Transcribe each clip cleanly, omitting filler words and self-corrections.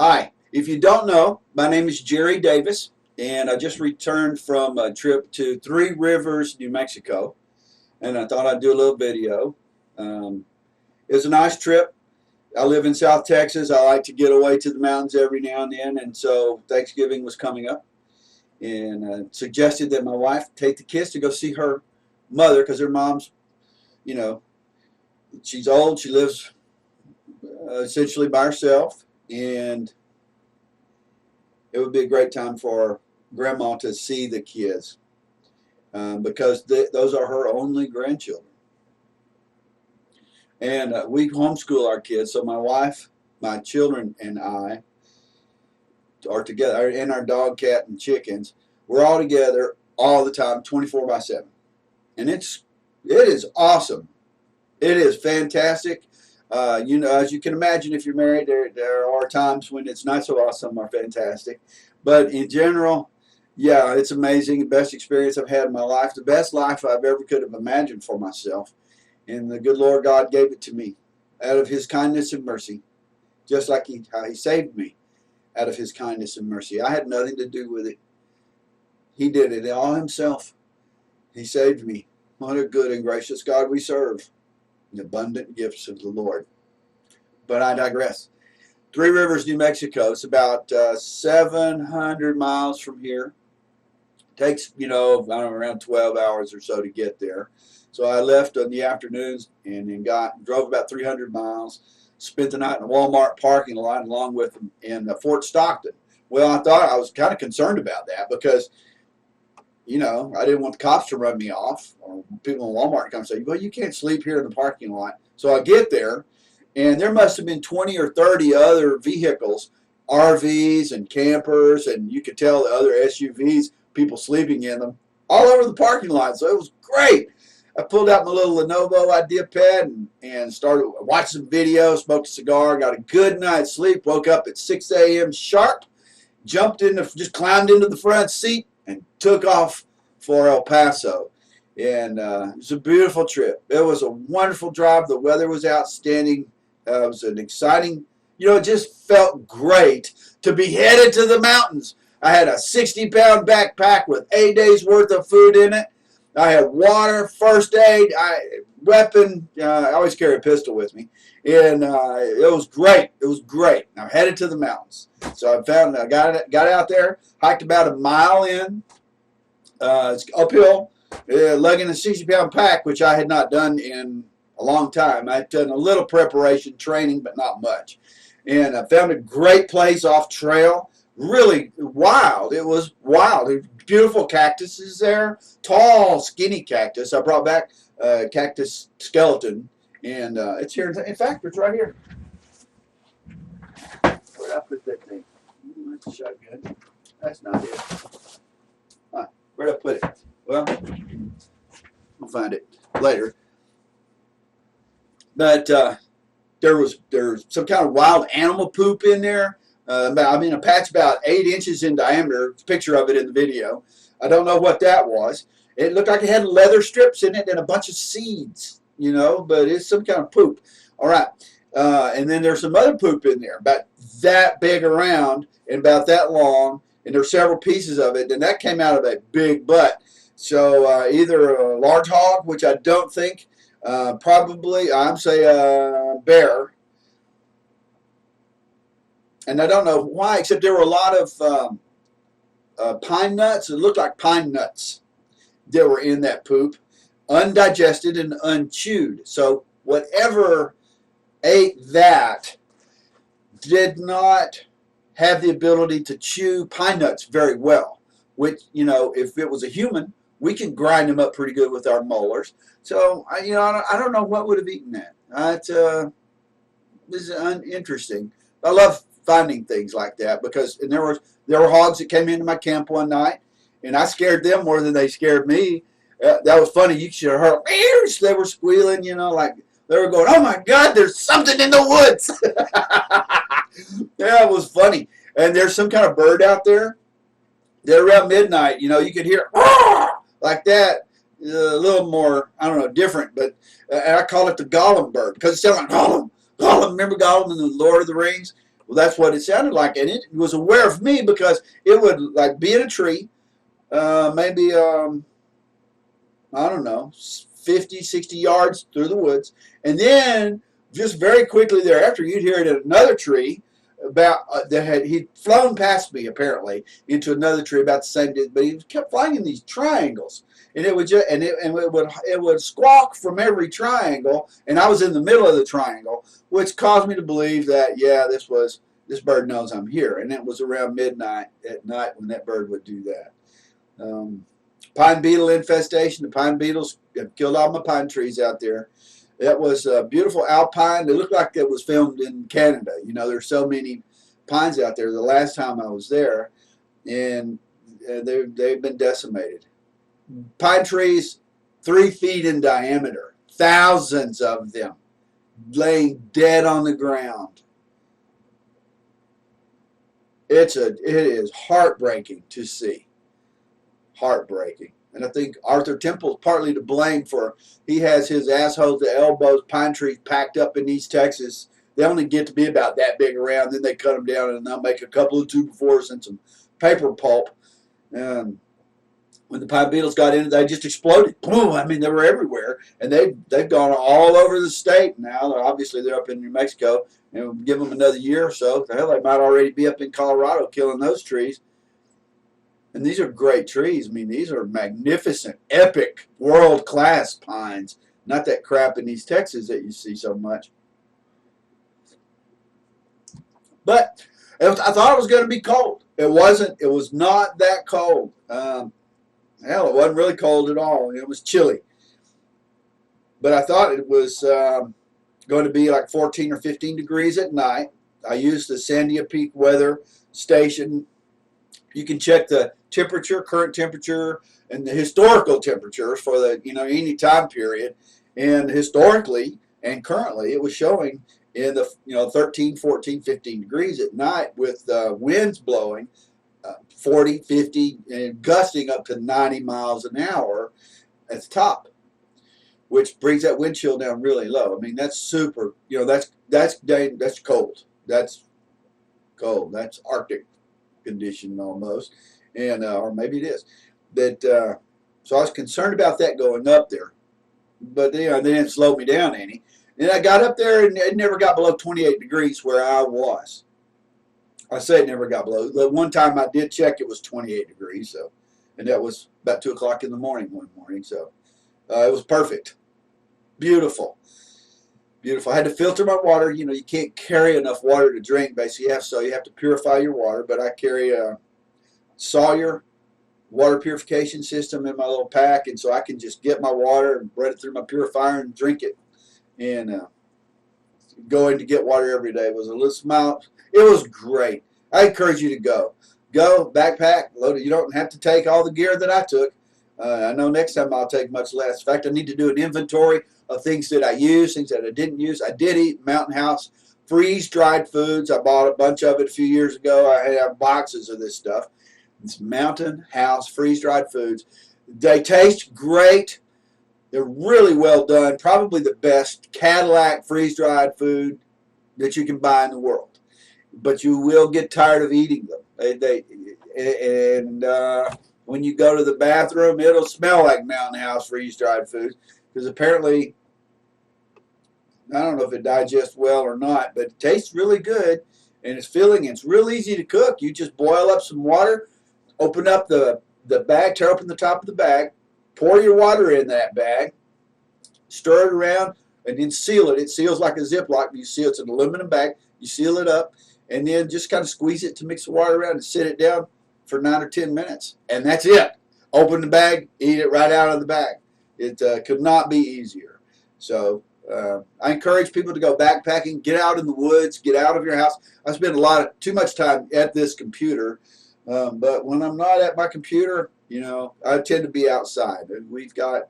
Hi, if you don't know, my name is Jerry Davis, and I just returned from a trip to Three Rivers, New Mexico, and I thought I'd do a little video. Um, it was a nice trip. I live in South Texas. I like to get away to the mountains every now and then, and so Thanksgiving was coming up, and suggested that my wife take the kids to go see her mother because her mom's, you know, she's old. She lives essentially by herself, and it would be a great time for grandma to see the kids because those are her only grandchildren. And we homeschool our kids, so my wife, my children, and I are together, and our dog, cat, and chickens. We're all together all the time, 24 by 7. And it is awesome. It is fantastic. As you can imagine, if you're married, there are times when it's not so awesome or fantastic. But in general, yeah, it's amazing. The best experience I've had in my life. The best life I've ever could have imagined for myself. And the good Lord God gave it to me out of His kindness and mercy, just like how He saved me out of His kindness and mercy. I had nothing to do with it. He did it all Himself. He saved me. What a good and gracious God we serve. The abundant gifts of the Lord. But I digress. Three Rivers, New Mexico. It's about 700 miles from here. Takes, I don't know, around 12 hours or so to get there. So I left in the afternoons and then drove about 300 miles, spent the night in a Walmart parking lot along with them in Fort Stockton. Well, I was kind of concerned about that because, I didn't want the cops to run me off or people in Walmart come say, well, you can't sleep here in the parking lot. So I get there, and there must have been 20 or 30 other vehicles, RVs and campers, and you could tell the other SUVs, people sleeping in them, all over the parking lot. So it was great. I pulled out my little Lenovo IdeaPad and started watching some videos, smoked a cigar, got a good night's sleep, woke up at 6 a.m. sharp, just climbed into the front seat and took off for El Paso. And it was a beautiful trip. It was a wonderful drive. The weather was outstanding. It was an exciting, it just felt great to be headed to the mountains. I had a 60-pound backpack with 8 days worth of food in it. I had water, first aid, weapon. I always carry a pistol with me, and it was great. It was great. I'm headed to the mountains, so I got out there, hiked about a mile in. It's uphill, lugging a 60-pound pack, which I had not done in a long time. I had done a little preparation training, but not much, and I found a great place off trail. Really wild. It was wild. There were beautiful cactuses there, tall, skinny cactus. I brought back a cactus skeleton, and it's here. In fact, it's right here. Where did I put that thing? That's a shotgun. That's not it. Huh, where did I put it? Well, we'll find it later. But there was some kind of wild animal poop in there. A patch about 8 inches in diameter. Picture of it in the video. I don't know what that was. It looked like it had leather strips in it and a bunch of seeds, but it's some kind of poop. All right. And then there's some other poop in there, about that big around and about that long, and there's several pieces of it, and that came out of a big butt. So either a large hog, which I don't think, probably, I'm say a bear. And I don't know why, except there were a lot of pine nuts. It looked like pine nuts that were in that poop, undigested and unchewed. So whatever ate that did not have the ability to chew pine nuts very well, which, if it was a human, we can grind them up pretty good with our molars. So, I don't know what would have eaten that. This is uninteresting. I love finding things like that because there were hogs that came into my camp one night, and I scared them more than they scared me. That was funny. You should have heard they were squealing, like they were going, "Oh my God, there's something in the woods!" Yeah, it was funny. And there's some kind of bird out there that around midnight, you could hear like that. A little more, I don't know, different, but I call it the Gollum bird because it sounds like Gollum. Gollum, remember Gollum in the Lord of the Rings? Well, that's what it sounded like, and it was aware of me because it would like be in a tree, maybe I don't know, 50, 60 yards through the woods, and then just very quickly thereafter, you'd hear it in another tree about he'd flown past me apparently into another tree about the same distance, but he kept flying in these triangles, and it would just it would squawk from every triangle, and I was in the middle of the triangle, which caused me to believe that this bird knows I'm here, and it was around midnight at night when that bird would do that. Pine beetle infestation. The pine beetles have killed all my pine trees out there. That was a beautiful alpine. It looked like it was filmed in Canada. You know, there's so many pines out there. The last time I was there, and they've been decimated. Pine trees, 3 feet in diameter, thousands of them laying dead on the ground. It is heartbreaking to see. Heartbreaking. And I think Arthur Temple's partly to blame for, he has his asshole to elbows pine trees packed up in East Texas. They only get to be about that big around, then they cut them down and they'll make a couple of 2x4s and some paper pulp. When the pine beetles got in, they just exploded. Boom! I mean, they were everywhere, and they've gone all over the state now. Obviously, they're up in New Mexico, and we'll give them another year or so. Hell, they might already be up in Colorado killing those trees. And these are great trees. I mean, these are magnificent, epic, world-class pines. Not that crap in East Texas that you see so much. But I thought it was going to be cold. It wasn't. It was not that cold. Hell, it wasn't really cold at all. It was chilly. But I thought it was going to be like 14 or 15 degrees at night. I used the Sandia Peak weather station. You can check the temperature, current temperature, and the historical temperatures for the any time period. And historically and currently, it was showing in the 13, 14, 15 degrees at night with winds blowing 40, 50, and gusting up to 90 miles an hour at the top, which brings that wind chill down really low. I mean, that's super. That's cold. That's cold. That's Arctic condition almost, and or maybe it is that. So I was concerned about that going up there, but they didn't slow me down any. And I got up there and it never got below 28 degrees where I was. I say it never got below. The one time I did check, it was 28 degrees. So, and that was about 2 o'clock in the morning one morning. So it was perfect, beautiful. Beautiful. I had to filter my water. You can't carry enough water to drink, basically. So you have to purify your water. But I carry a Sawyer water purification system in my little pack, and so I can just get my water and run it through my purifier and drink it. And going to get water every day was a little smile. It was great. I encourage you to go. Go, backpack, load it. You don't have to take all the gear that I took. I know next time I'll take much less. In fact, I need to do an inventory of things that I use, things that I didn't use. I did eat Mountain House freeze-dried foods. I bought a bunch of it a few years ago. I have boxes of this stuff. It's Mountain House freeze-dried foods. They taste great. They're really well done. Probably the best Cadillac freeze-dried food that you can buy in the world. But you will get tired of eating them. When you go to the bathroom, it'll smell like Mountain House freeze-dried foods. Because apparently, I don't know if it digests well or not, but it tastes really good. And it's filling. It's real easy to cook. You just boil up some water, open up the bag, tear open the top of the bag, pour your water in that bag, stir it around, and then seal it. It seals like a Ziploc. You seal it's an aluminum bag. You seal it up, and then just kind of squeeze it to mix the water around and sit it down for 9 or 10 minutes. And that's it. Open the bag, eat it right out of the bag. It could not be easier. So I encourage people to go backpacking, get out in the woods, get out of your house. I spend too much time at this computer, but when I'm not at my computer, I tend to be outside. And we've got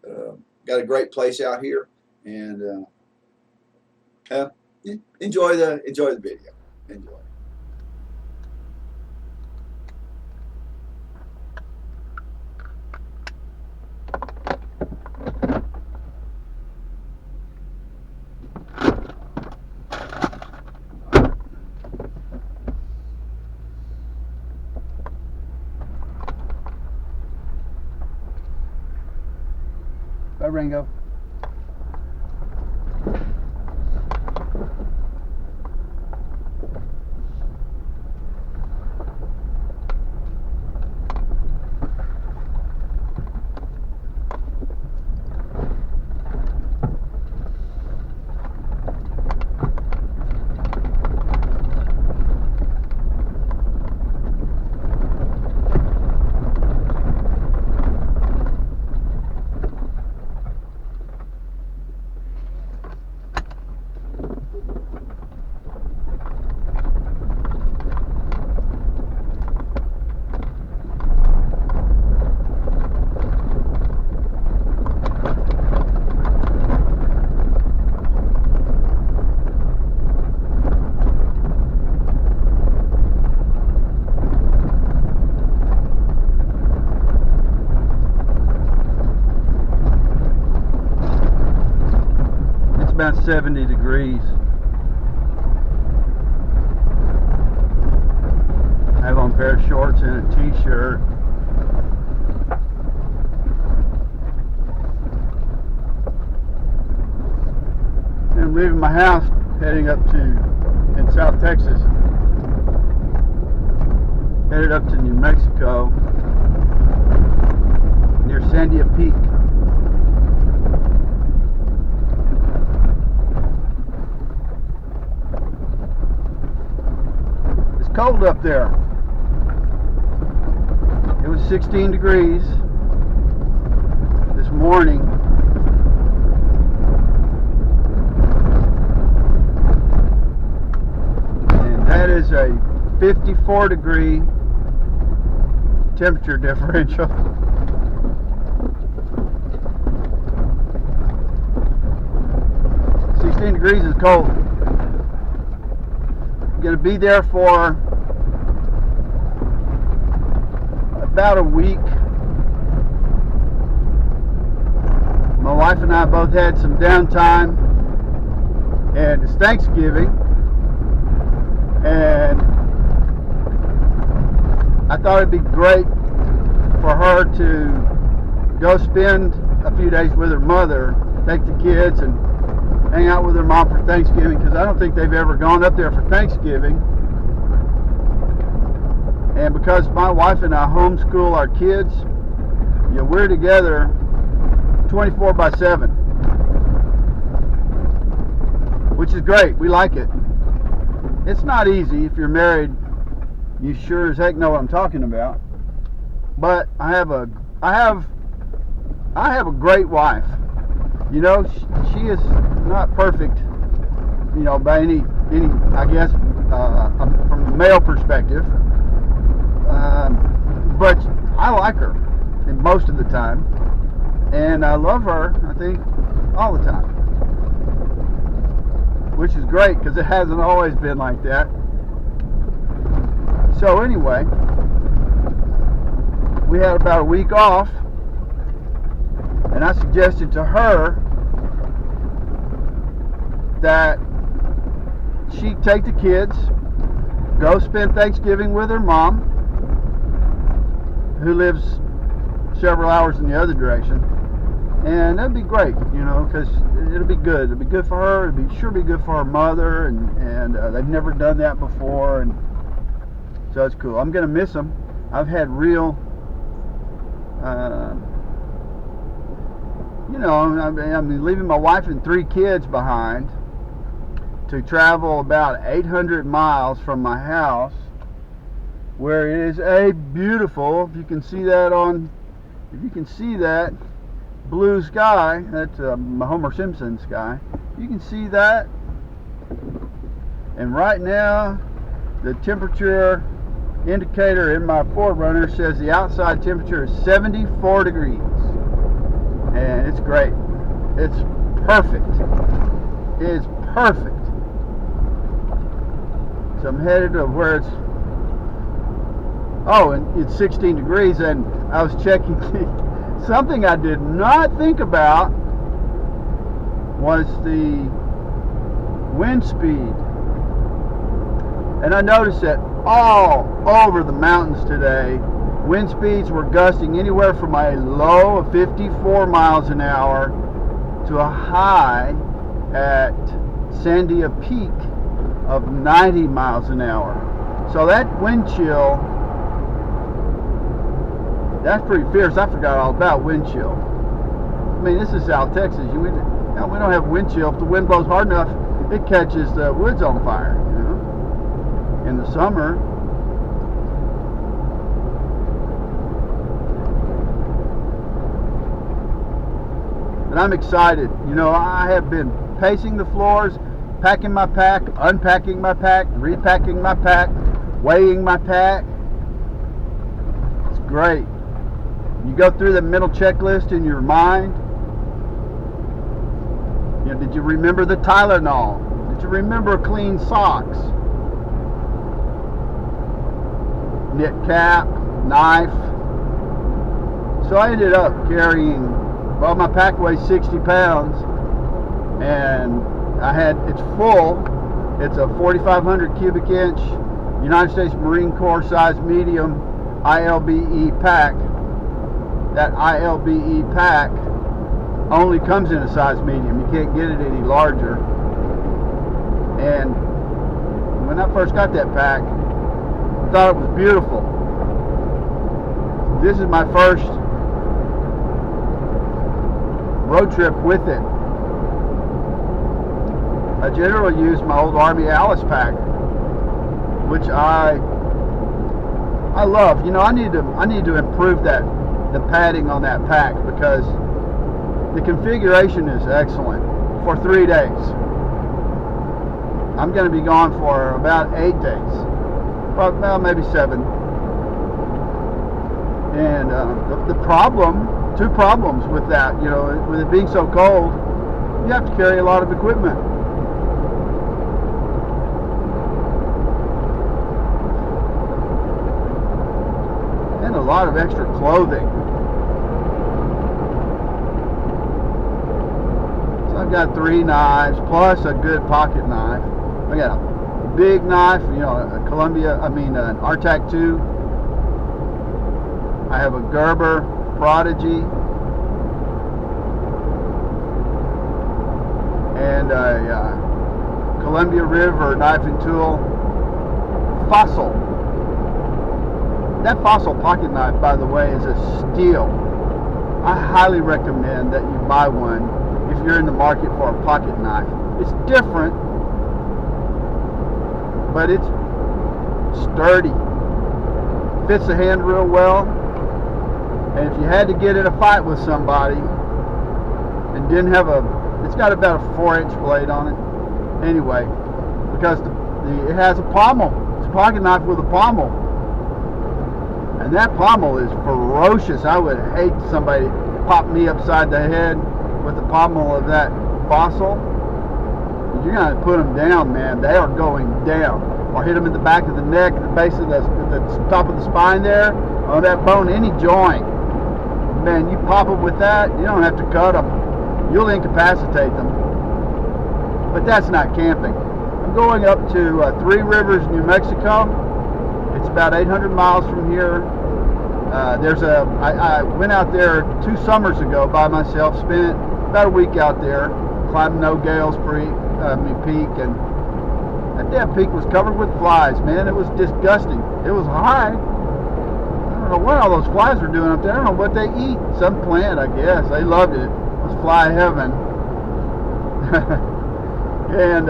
a great place out here, and enjoy the video. Enjoy. Ringo. About 70 degrees. I have on a pair of shorts and a t-shirt. I'm leaving my house, heading up to, in South Texas, headed up to New Mexico, near Sandia Peak. Cold up there. It was 16 degrees this morning. And that is a 54 degree temperature differential. Degrees is cold. I'm going to be there for about a week. My wife and I both had some downtime, and it's Thanksgiving, and I thought it'd be great for her to go spend a few days with her mother, take the kids and hang out with her mom for Thanksgiving, because I don't think they've ever gone up there for Thanksgiving. And because my wife and I homeschool our kids, you know, we're together 24/7, which is great. We like it. It's not easy. If you're married, you sure as heck know what I'm talking about. But I have a great wife. You know, she is not perfect, you know, by any I guess from a male perspective. But I like her most of the time, and I love her, I think, all the time, which is great because it hasn't always been like that. So anyway, we had about a week off, and I suggested to her that she take the kids, go spend Thanksgiving with her mom, who lives several hours in the other direction, and that'd be great, you know, because it'll be good. It'll be good for her. It'll be sure be good for her mother, and they've never done that before, and so it's cool. I'm gonna miss them. I've had real, you know, I'm leaving my wife and 3 kids behind to travel about 800 miles from my house, where it is a beautiful, if you can see that blue sky, that's Homer Simpson sky, you can see that. And right now the temperature indicator in my Forerunner says the outside temperature is 74 degrees, and it's great. It's perfect. It's perfect. So I'm headed to where it's, oh, and it's 16 degrees, and I was checking something I did not think about was the wind speed. And I noticed that all over the mountains today, wind speeds were gusting anywhere from a low of 54 miles an hour to a high at Sandia Peak of 90 miles an hour. So that wind chill, that's pretty fierce. I forgot all about wind chill. I mean, this is South Texas. We don't have wind chill. If the wind blows hard enough, it catches the woods on fire, you know, in the summer. But I'm excited. You know, I have been pacing the floors, packing my pack, unpacking my pack, repacking my pack, weighing my pack. It's great. You go through the mental checklist in your mind. You know, did you remember the Tylenol? Did you remember clean socks? Knit cap, knife. So I ended up carrying, well, my pack weighs 60 pounds, and it's full. It's a 4,500 cubic inch United States Marine Corps size medium ILBE pack. That ILBE pack only comes in a size medium. You can't get it any larger. And when I first got that pack, I thought it was beautiful. This is my first road trip with it. I generally use my old Army Alice pack, which I love. You know, I need to improve the padding on that pack, because the configuration is excellent for 3 days. I'm going to be gone for about 8 days, well, maybe 7. And two problems with that, you know, with it being so cold, you have to carry a lot of equipment. And a lot of extra clothing. So I've got 3 knives plus a good pocket knife. I got a big knife, you know, an Artac 2. I have a Gerber Prodigy, and a Columbia River knife and tool Fossil. That Fossil pocket knife, by the way, is a steal. I highly recommend that you buy one if you're in the market for a pocket knife. It's different, but it's sturdy. Fits the hand real well. And if you had to get in a fight with somebody and didn't have it's got about a 4-inch blade on it. Anyway, because it has a pommel. It's a pocket knife with a pommel. And that pommel is ferocious. I would hate somebody to pop me upside the head with the pommel of that Fossil. You're going to put them down, man. They are going down. Or hit them in the back of the neck, the base of the top of the spine there, on that bone, any joint. Man, you pop them with that, you don't have to cut them. You'll incapacitate them. But that's not camping. I'm going up to Three Rivers, New Mexico. It's about 800 miles from here. I went out there 2 summers ago by myself, spent about a week out there, climbed Nogales Peak, and that peak was covered with flies, man. It was disgusting. It was high. I don't know what all those flies were doing up there. I don't know what they eat. Some plant, I guess. They loved it. It was fly heaven. And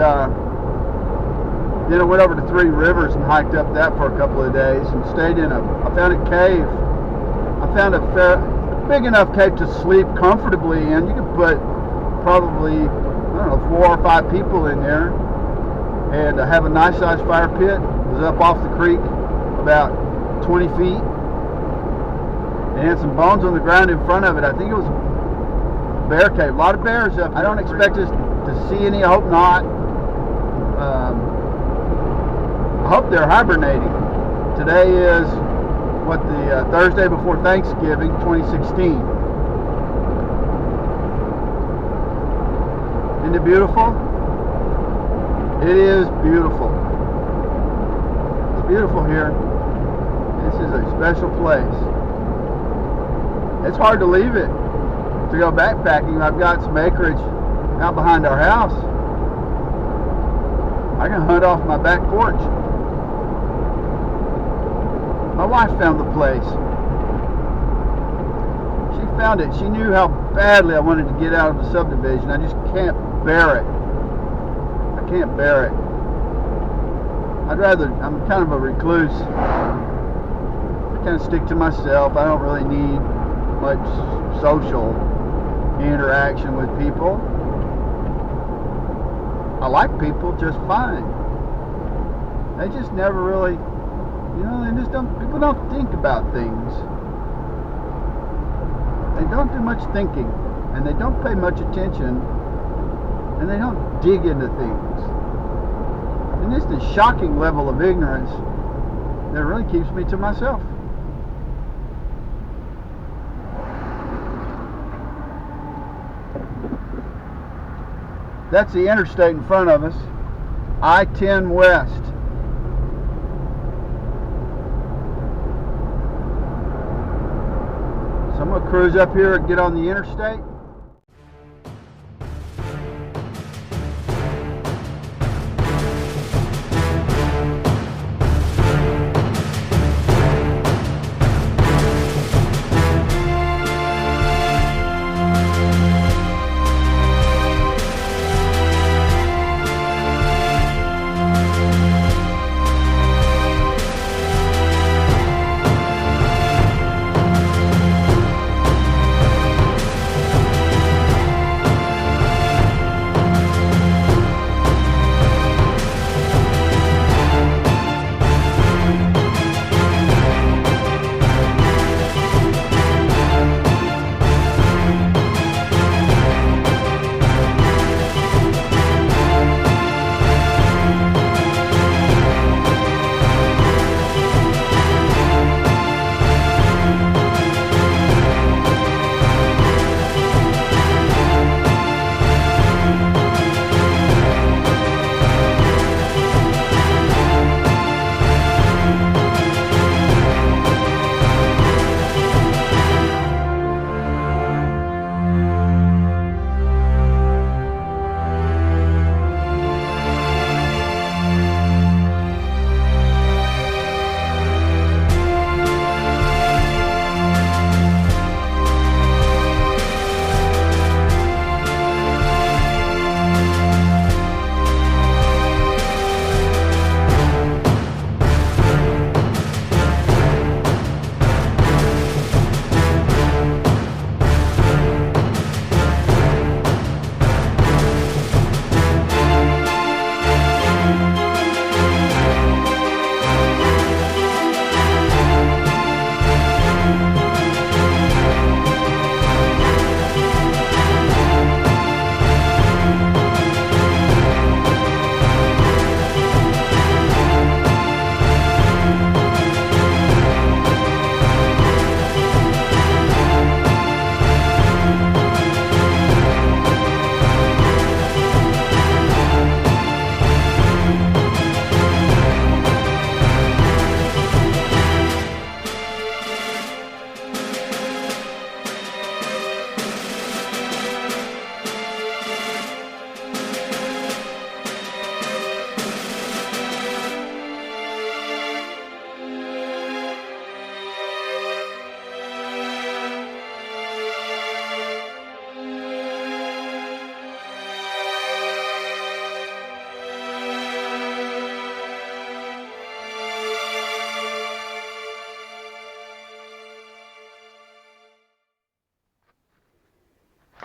then I went over to Three Rivers and hiked up that for a couple of days and stayed in I found a cave. I found a big enough cave to sleep comfortably in. You could put probably, I don't know, 4 or 5 people in there. And have a nice sized fire pit. It was up off the creek about 20 feet. It had some bones on the ground in front of it. I think it was a bear cave. A lot of bears up there. I don't expect us to see any. I hope not. I hope they're hibernating. Today is the Thursday before Thanksgiving, 2016. Isn't it beautiful? It is beautiful. It's beautiful here. This is a special place. It's hard to leave it to go backpacking. I've got some acreage out behind our house. I can hunt off my back porch. My wife found the place. She found it. She knew how badly I wanted to get out of the subdivision. I just can't bear it. I can't bear it. I'm kind of a recluse. I kind of stick to myself. I don't really need much social interaction with people. I like people just fine. They just never really, people don't think about things. They don't do much thinking, and they don't pay much attention, and they don't dig into things. And it's the shocking level of ignorance that really keeps me to myself. That's the interstate in front of us, I-10 West. So I'm going to cruise up here and get on the interstate.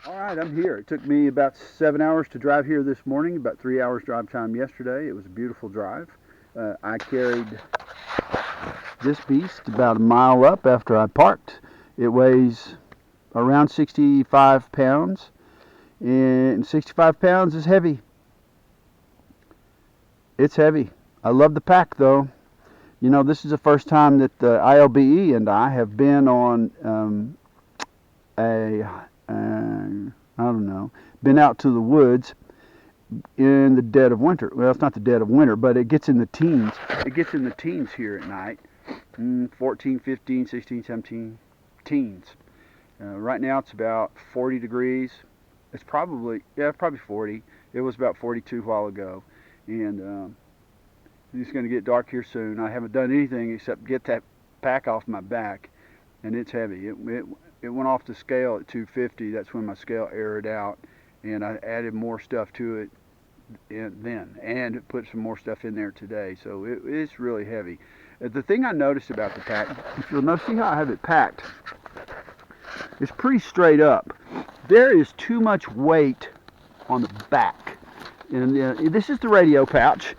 All right, I'm here. It took me about 7 hours to drive here this morning, about 3 hours drive time yesterday. It was a beautiful drive. I carried this beast about a mile up after I parked. It weighs around 65 pounds, and 65 pounds is heavy. It's heavy. I love the pack, though. You know, this is the first time that the ILBE and I have been on been out to the woods in the dead of winter. Well, it's not the dead of winter, but it gets in the teens. It gets in the teens here at night. 14, 15, 16, 17, teens. Right now it's about 40 degrees, It's probably, yeah, probably 40. It was about 42 a while ago. And it's going to get dark here soon. I haven't done anything except get that pack off my back, and it's heavy. It went off the scale at 250. That's when my scale aired out, and I added more stuff to it and put some more stuff in there today. So it's really heavy. The thing I noticed about the pack, if you'll notice, see how I have it packed, it's pretty straight up. There is too much weight on the back. And this is the radio pouch.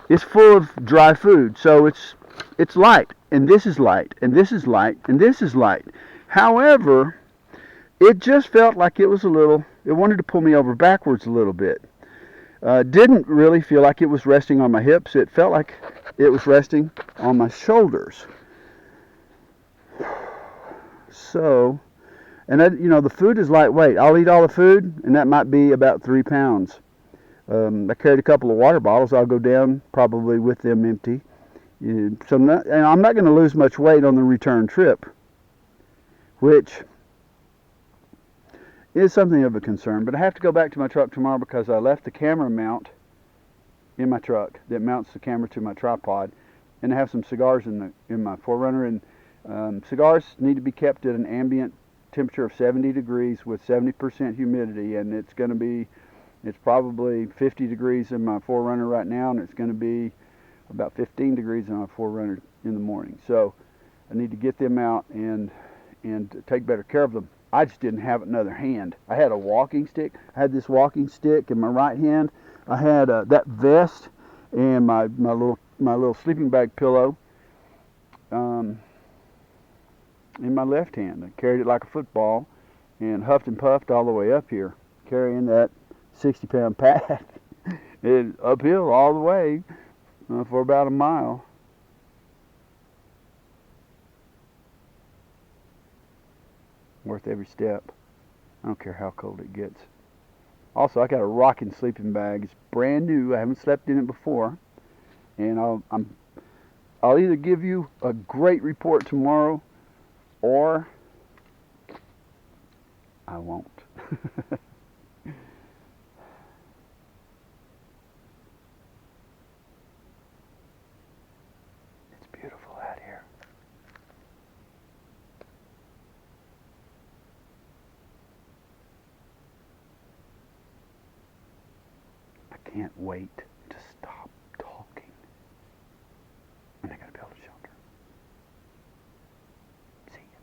It's full of dry food, so it's light, and this is light, and this is light, and this is light. However, it just felt like it was it wanted to pull me over backwards a little bit. Didn't really feel like it was resting on my hips. It felt like it was resting on my shoulders. So, and the food is lightweight. I'll eat all the food, and that might be about 3 pounds. I carried a couple of water bottles. I'll go down probably with them empty. And I'm not going to lose much weight on the return trip, which is something of a concern. But I have to go back to my truck tomorrow because I left the camera mount in my truck that mounts the camera to my tripod, and I have some cigars in my 4Runner, and cigars need to be kept at an ambient temperature of 70 degrees with 70% humidity, and it's probably 50 degrees in my 4Runner right now, and it's going to be about 15 degrees in my 4Runner in the morning. So I need to get them out and take better care of them. I just didn't have another hand. I had a walking stick. I had this walking stick in my right hand. I had that vest and my little sleeping bag pillow in my left hand. I carried it like a football and huffed and puffed all the way up here, carrying that 60-pound pack. It uphill all the way for about a mile. Worth every step. I don't care how cold it gets. Also, I got a rocking sleeping bag. It's brand new. I haven't slept in it before, and I'll either give you a great report tomorrow, or I won't. It's beautiful out here. I can't wait to stop talking, and I gotta build a shelter. See ya.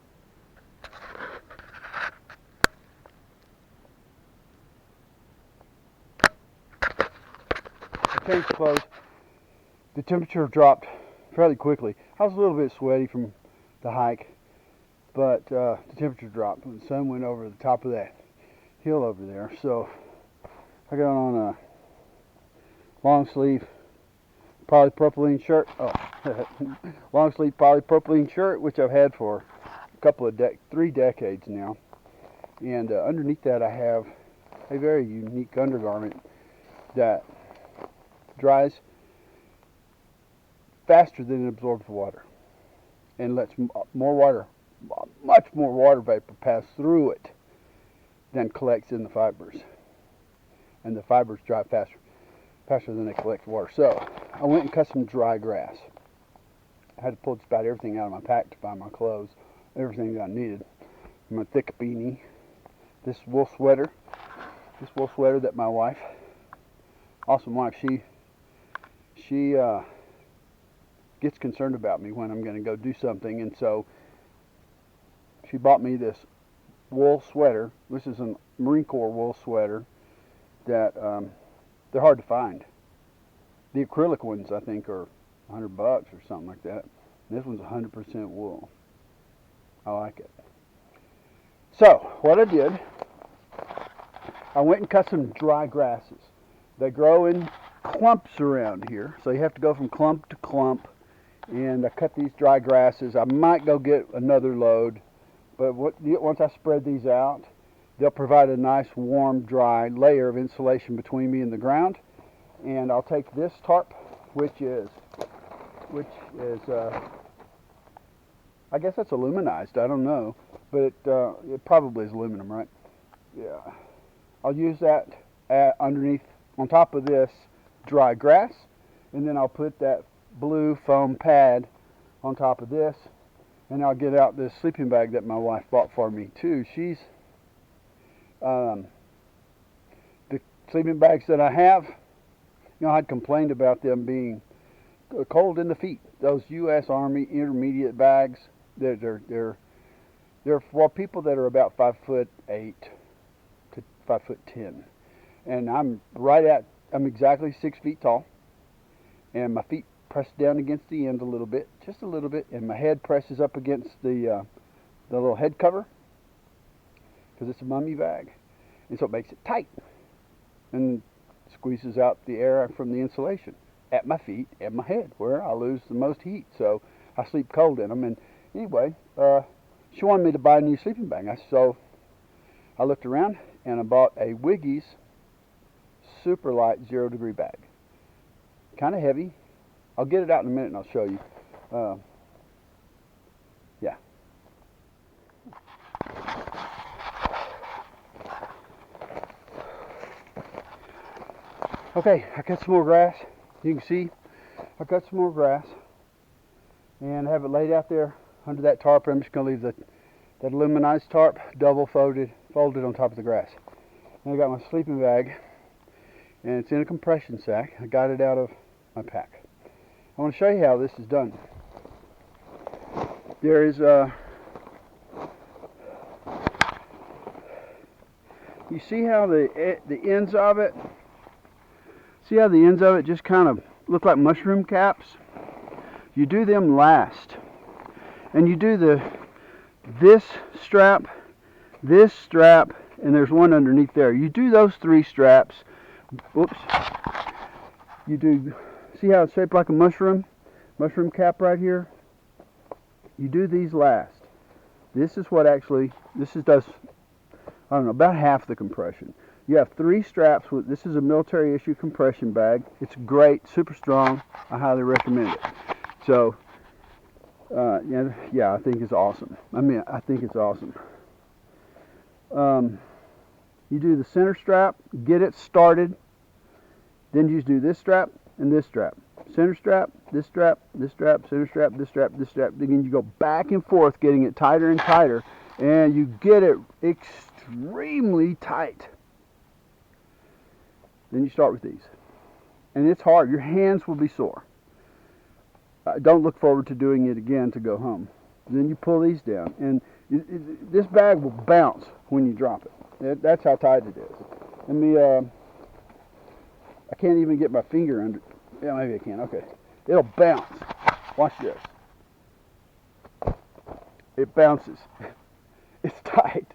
I changed clothes. The temperature dropped fairly quickly. I was a little bit sweaty from the hike, but the temperature dropped when the sun went over the top of that hill over there. So I got on a long sleeve polypropylene shirt. Long sleeve polypropylene shirt, which I've had for a couple of 3 decades now. And underneath that, I have a very unique undergarment that dries faster than it absorbs water and lets much more water vapor pass through it than collects in the fibers. And the fibers dry faster than they collect water. So I went and cut some dry grass. I had to pull just about everything out of my pack to buy my clothes, everything that I needed. My thick beanie, this wool sweater that my wife, awesome wife, she gets concerned about me when I'm going to go do something, and so she bought me this wool sweater. This is a Marine Corps wool sweater that they're hard to find. The acrylic ones, I think, are $100 or something like that. This one's 100% wool. I like it. So what I did, I went and cut some dry grasses. They grow in clumps around here, so you have to go from clump to clump. And I cut these dry grasses. I might go get another load, but once I spread these out, they'll provide a nice, warm, dry layer of insulation between me and the ground. And I'll take this tarp, which is I guess that's aluminized. I don't know, but it probably is aluminum, right? Yeah. I'll use that underneath, on top of this dry grass, and then I'll put that blue foam pad on top of this, and I'll get out this sleeping bag that my wife bought for me too. She's the sleeping bags that I have, you know, I'd complained about them being cold in the feet. Those U.S. Army intermediate bags, they're for people that are about 5'8" to 5'10", and I'm exactly 6 feet tall, and my feet press down against the end a little bit, just a little bit, and my head presses up against the little head cover, because it's a mummy bag, and so it makes it tight and squeezes out the air from the insulation at my feet and my head, where I lose the most heat. So I sleep cold in them. And anyway, she wanted me to buy a new sleeping bag. So I looked around and I bought a Wiggies super light 0 degree bag. Kind of heavy. I'll get it out in a minute and I'll show you. Yeah. Okay, I cut some more grass. You can see I cut some more grass and have it laid out there under that tarp. I'm just going to leave that aluminized tarp double folded on top of the grass. And I got my sleeping bag, and it's in a compression sack. I got it out of my pack. I want to show you how this is done. There is you see how the ends of it, just kind of look like mushroom caps? You do them last. And you do this strap, and there's one underneath there. You do those 3 straps. Whoops. You do, see how it's shaped like a mushroom cap right here? You do these last. This is what actually, does, I don't know, about half the compression. You have 3 straps. This is a military issue compression bag. It's great, super strong. I highly recommend it. So, yeah, I think it's awesome. I think it's awesome. You do the center strap, get it started. Then you do this strap and this strap. Center strap, this strap, this strap, center strap, this strap, this strap. Then you go back and forth, getting it tighter and tighter, and you get it extremely tight. Then you start with these. And it's hard. Your hands will be sore. Don't look forward to doing it again to go home. Then you pull these down. And this bag will bounce when you drop it. That's how tight it is. Let me, I can't even get my finger under. Yeah, maybe I can. Okay. It'll bounce. Watch this. It bounces. It's tight.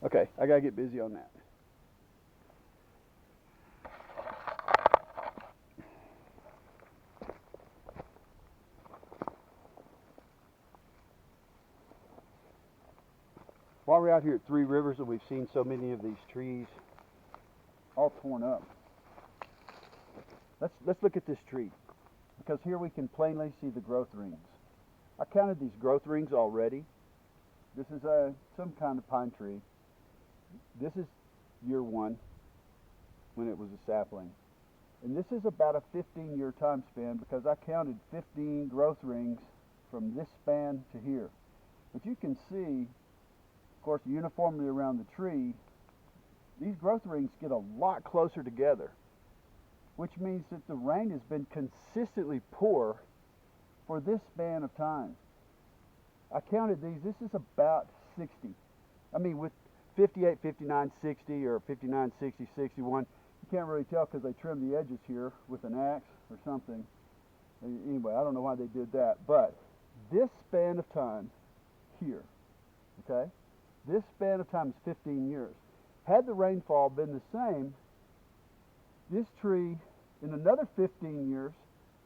Okay, I gotta get busy on that. While we're out here at Three Rivers, and we've seen so many of these trees all torn up, let's look at this tree, because here we can plainly see the growth rings. I counted these growth rings already. This is some kind of pine tree. This is year 1 when it was a sapling. And this is about a 15-year time span, because I counted 15 growth rings from this span to here. But you can see, of course, uniformly around the tree, these growth rings get a lot closer together, which means that the rain has been consistently poor for this span of time. I counted these. This is about 60. I mean, with 58, 59, 60, or 59, 60, 61, you can't really tell because they trimmed the edges here with an axe or something. Anyway, I don't know why they did that, but this span of time here, okay, this span of time is 15 years. Had the rainfall been the same, this tree in another 15 years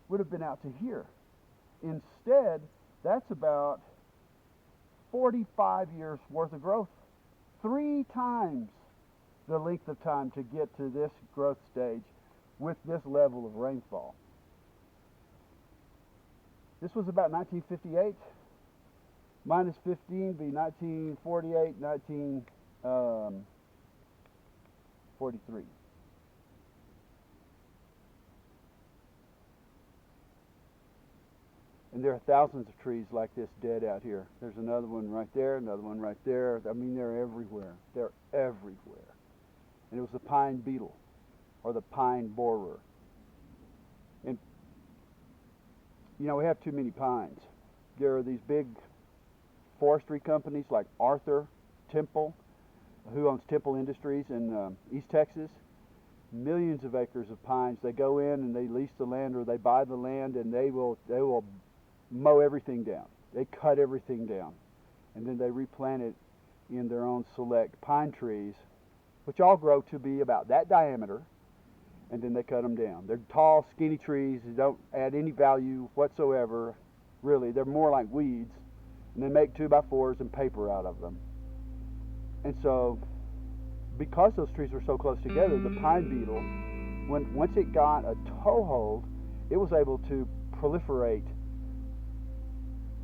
would have been out to here. Instead, that's about 45 years worth of growth. 3 times the length of time to get to this growth stage with this level of rainfall. This was about 1958. Minus 15 be 1948, 1943. And there are thousands of trees like this dead out here. There's another one right there, another one right there. I mean, they're everywhere. They're everywhere. And it was the pine beetle, or the pine borer. And, you know, we have too many pines. There are these big forestry companies like Arthur Temple, who owns Temple Industries in East Texas. Millions of acres of pines. They go in and they lease the land, or they buy the land, and they will mow everything down. They cut everything down, and then they replant it in their own select pine trees, which all grow to be about that diameter, and then they cut them down. They're tall, skinny trees. They don't add any value whatsoever, really. They're more like weeds, and they make 2x4s and paper out of them. And so, because those trees were so close together, the pine beetle, once it got a toehold, it was able to proliferate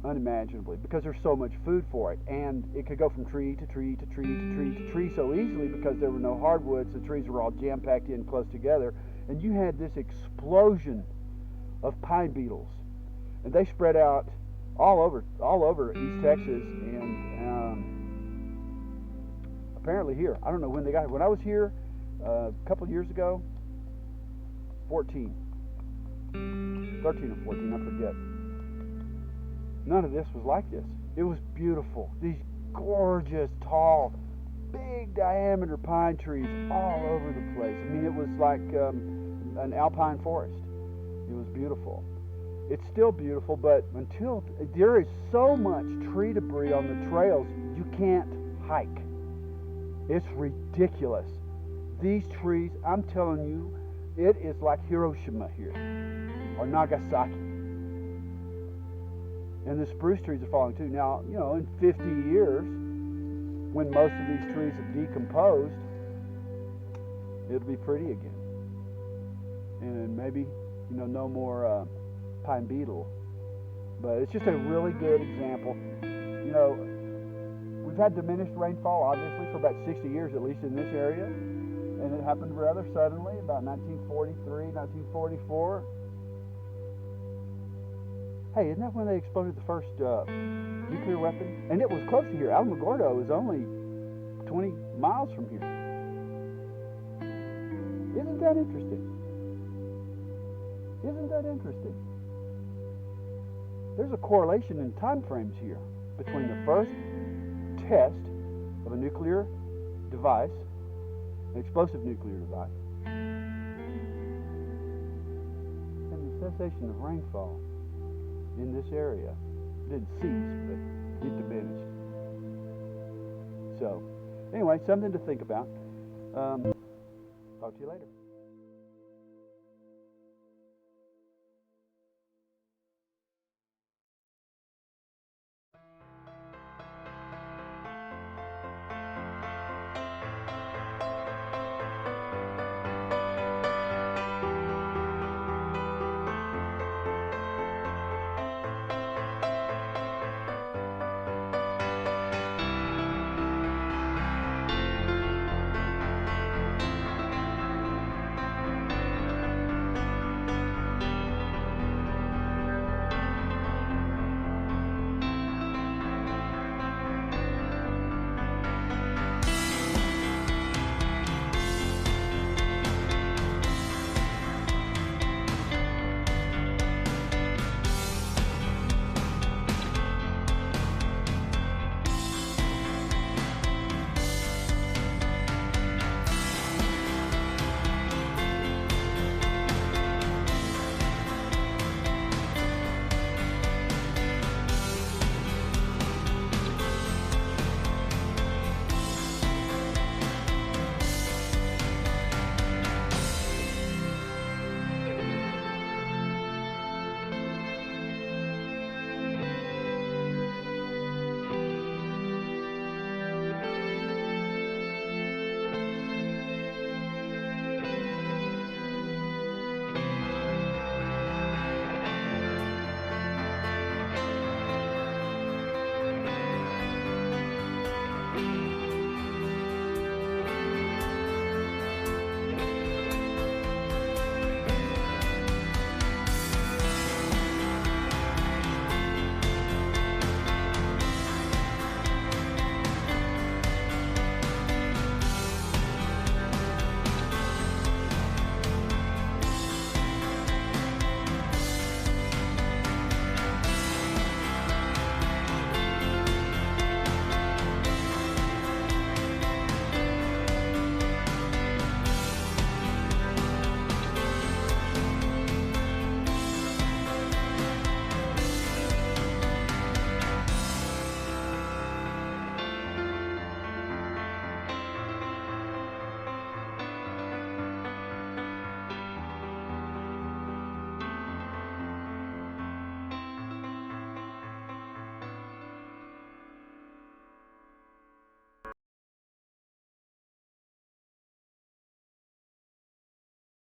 unimaginably, because there's so much food for it, and it could go from tree to tree to tree to tree to tree so easily because there were no hardwoods. The trees were all jam-packed in close together, and you had this explosion of pine beetles, and they spread out all over East Texas, and apparently here. I don't know when they got here. When I was here a couple of years ago, 13 or 14, I forget. None of this was like this. It was beautiful. These gorgeous, tall, big diameter pine trees all over the place. I mean, it was like an alpine forest. It was beautiful. It's still beautiful, but until there is so much tree debris on the trails, you can't hike. It's ridiculous. These trees, I'm telling you, it is like Hiroshima here, or Nagasaki. And the spruce trees are falling too. Now, you know, in 50 years, when most of these trees have decomposed, it'll be pretty again. And maybe, you know, no more pine beetle. But it's just a really good example. You know, we've had diminished rainfall, obviously, for about 60 years, at least in this area. And it happened rather suddenly, about 1943, 1944. Hey, isn't that when they exploded the first nuclear weapon? And it was close to here. Alamogordo is only 20 miles from here. Isn't that interesting? Isn't that interesting? There's a correlation in time frames here between the first test of a nuclear device, an explosive nuclear device, and the cessation of rainfall in this area. It didn't cease, but it diminished. So, anyway, something to think about. Talk to you later.